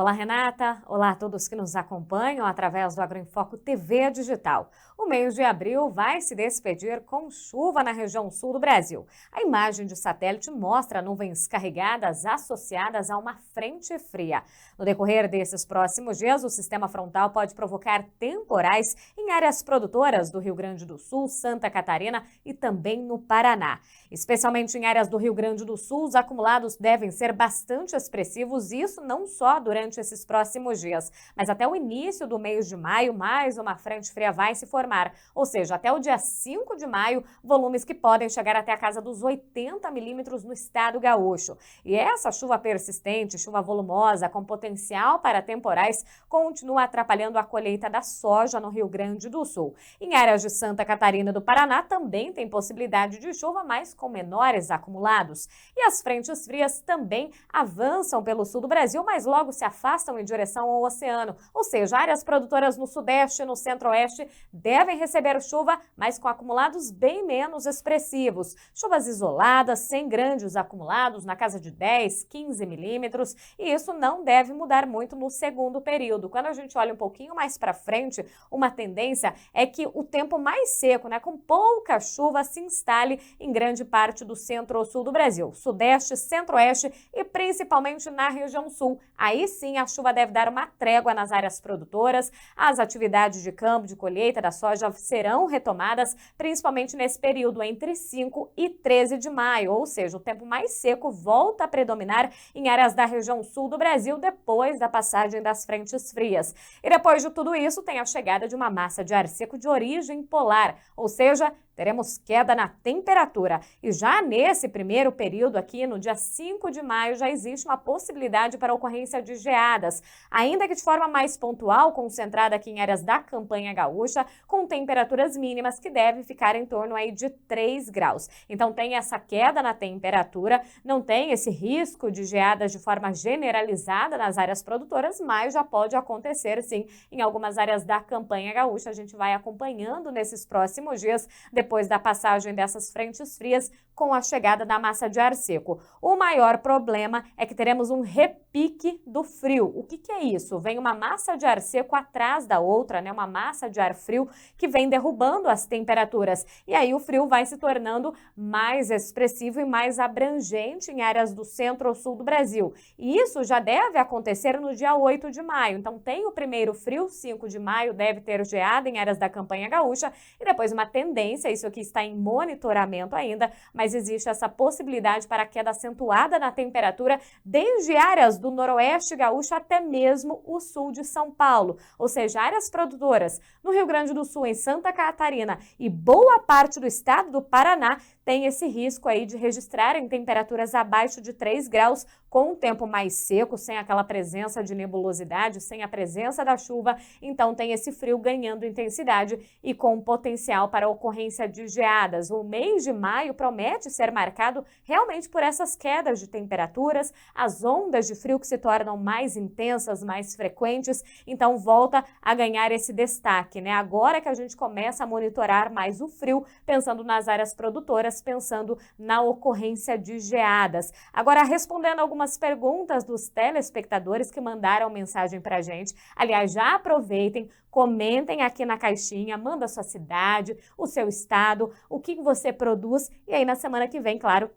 Olá, Renata. Olá a todos que nos acompanham através do Agroinfoco TV Digital. O mês de abril vai se despedir com chuva na região sul do Brasil. A imagem de satélite mostra nuvens carregadas associadas a uma frente fria. No decorrer desses próximos dias, o sistema frontal pode provocar temporais em áreas produtoras do Rio Grande do Sul, Santa Catarina e também no Paraná. Especialmente em áreas do Rio Grande do Sul, os acumulados devem ser bastante expressivos, isso não só durante esses próximos dias, mas até o início do mês de maio, mais uma frente fria vai se formar, ou seja, até o dia 5 de maio, volumes que podem chegar até a casa dos 80 milímetros no estado gaúcho. E essa chuva persistente, chuva volumosa, com potencial para temporais, continua atrapalhando a colheita da soja no Rio Grande do Sul. Em áreas de Santa Catarina e do Paraná também tem possibilidade de chuva, mas com menores acumulados. E as frentes frias também avançam pelo sul do Brasil, mas logo se afastam em direção ao oceano, ou seja, áreas produtoras no sudeste e no centro-oeste devem receber chuva, mas com acumulados bem menos expressivos. Chuvas isoladas, sem grandes acumulados, na casa de 10, 15 milímetros, e isso não deve mudar muito no segundo período. Quando a gente olha um pouquinho mais para frente, uma tendência é que o tempo mais seco, com pouca chuva, se instale em grande parte do centro-sul do Brasil, sudeste, centro-oeste e principalmente na região sul. Aí sim a chuva deve dar uma trégua nas áreas produtoras, as atividades de campo, de colheita da soja serão retomadas, principalmente nesse período entre 5 e 13 de maio, ou seja, o tempo mais seco volta a predominar em áreas da região sul do Brasil depois da passagem das frentes frias. E depois de tudo isso, tem a chegada de uma massa de ar seco de origem polar, ou seja, teremos queda na temperatura. E já nesse primeiro período aqui, no dia 5 de maio, já existe uma possibilidade para a ocorrência de geadas, ainda que de forma mais pontual, concentrada aqui em áreas da campanha gaúcha, com temperaturas mínimas que devem ficar em torno aí de 3 graus. Então tem essa queda na temperatura, não tem esse risco de geadas de forma generalizada nas áreas produtoras, mas já pode acontecer sim em algumas áreas da campanha gaúcha. A gente vai acompanhando nesses próximos dias, depois da passagem dessas frentes frias com a chegada da massa de ar seco. O maior problema é que teremos um repique do frio. O que é isso? Vem uma massa de ar seco atrás da outra, uma massa de ar frio que vem derrubando as temperaturas. E aí o frio vai se tornando mais expressivo e mais abrangente em áreas do centro ou sul do Brasil. E isso já deve acontecer no dia 8 de maio. Então tem o primeiro frio, 5 de maio deve ter geada em áreas da campanha gaúcha e depois uma tendência, isso aqui está em monitoramento ainda, mas existe essa possibilidade para queda acentuada na temperatura desde áreas do noroeste gaúcho até mesmo o sul de São Paulo, ou seja, áreas produtoras no Rio Grande do Sul, em Santa Catarina e boa parte do estado do Paraná tem esse risco aí de registrarem temperaturas abaixo de 3 graus, com um tempo mais seco, sem aquela presença de nebulosidade, sem a presença da chuva, então tem esse frio ganhando intensidade e com potencial para a ocorrência de geadas. O mês de maio promete ser marcado realmente por essas quedas de temperaturas, as ondas de frio que se tornam mais intensas, mais frequentes, então volta a ganhar esse destaque, Agora que a gente começa a monitorar mais o frio, pensando nas áreas produtoras, pensando na ocorrência de geadas. Agora, respondendo algumas perguntas dos telespectadores que mandaram mensagem pra gente, aliás, já aproveitem, comentem aqui na caixinha, manda a sua cidade, o seu estado, o que você produz e aí na semana que vem, claro,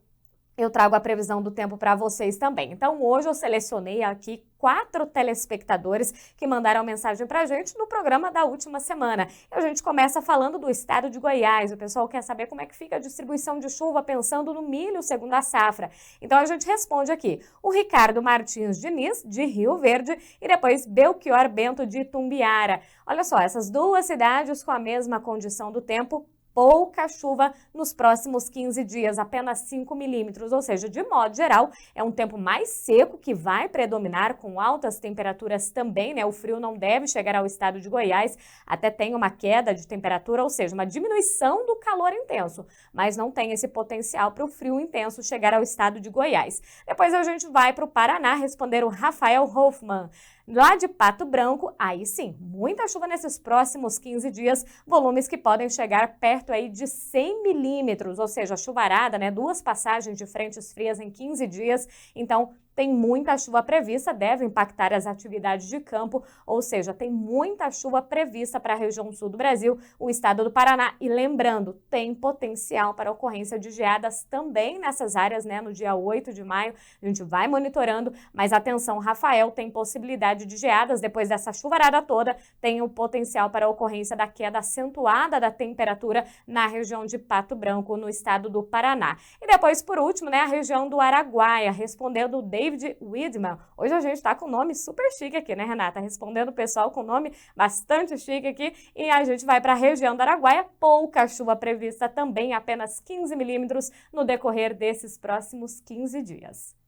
eu trago a previsão do tempo para vocês também. Então, hoje eu selecionei aqui 4 telespectadores que mandaram mensagem para a gente no programa da última semana. E a gente começa falando do estado de Goiás. O pessoal quer saber como é que fica a distribuição de chuva pensando no milho segundo a safra. Então, a gente responde aqui. O Ricardo Martins Diniz, de Rio Verde, e depois Belchior Bento, de Itumbiara. Olha só, essas duas cidades com a mesma condição do tempo, pouca chuva nos próximos 15 dias, apenas 5 milímetros, ou seja, de modo geral, é um tempo mais seco que vai predominar com altas temperaturas também, O frio não deve chegar ao estado de Goiás, até tem uma queda de temperatura, ou seja, uma diminuição do calor intenso, mas não tem esse potencial para o frio intenso chegar ao estado de Goiás. Depois a gente vai para o Paraná responder o Rafael Hoffman. Lá de Pato Branco, aí sim, muita chuva nesses próximos 15 dias, volumes que podem chegar perto aí de 100 milímetros, ou seja, chuvarada, 2 passagens de frentes frias em 15 dias, então tem muita chuva prevista, deve impactar as atividades de campo, ou seja, tem muita chuva prevista para a região sul do Brasil, o estado do Paraná. E lembrando, tem potencial para ocorrência de geadas também nessas áreas, né? No dia 8 de maio, a gente vai monitorando, mas atenção, Rafael tem possibilidade de geadas depois dessa chuvarada toda, tem o potencial para a ocorrência da queda acentuada da temperatura na região de Pato Branco, no estado do Paraná. E depois, por último, né, a região do Araguaia, respondendo o David Widman. Hoje a gente está com um nome super chique aqui, né, Renata? Respondendo o pessoal com nome bastante chique aqui. E a gente vai para a região do Araguaia, pouca chuva prevista também, apenas 15 milímetros no decorrer desses próximos 15 dias.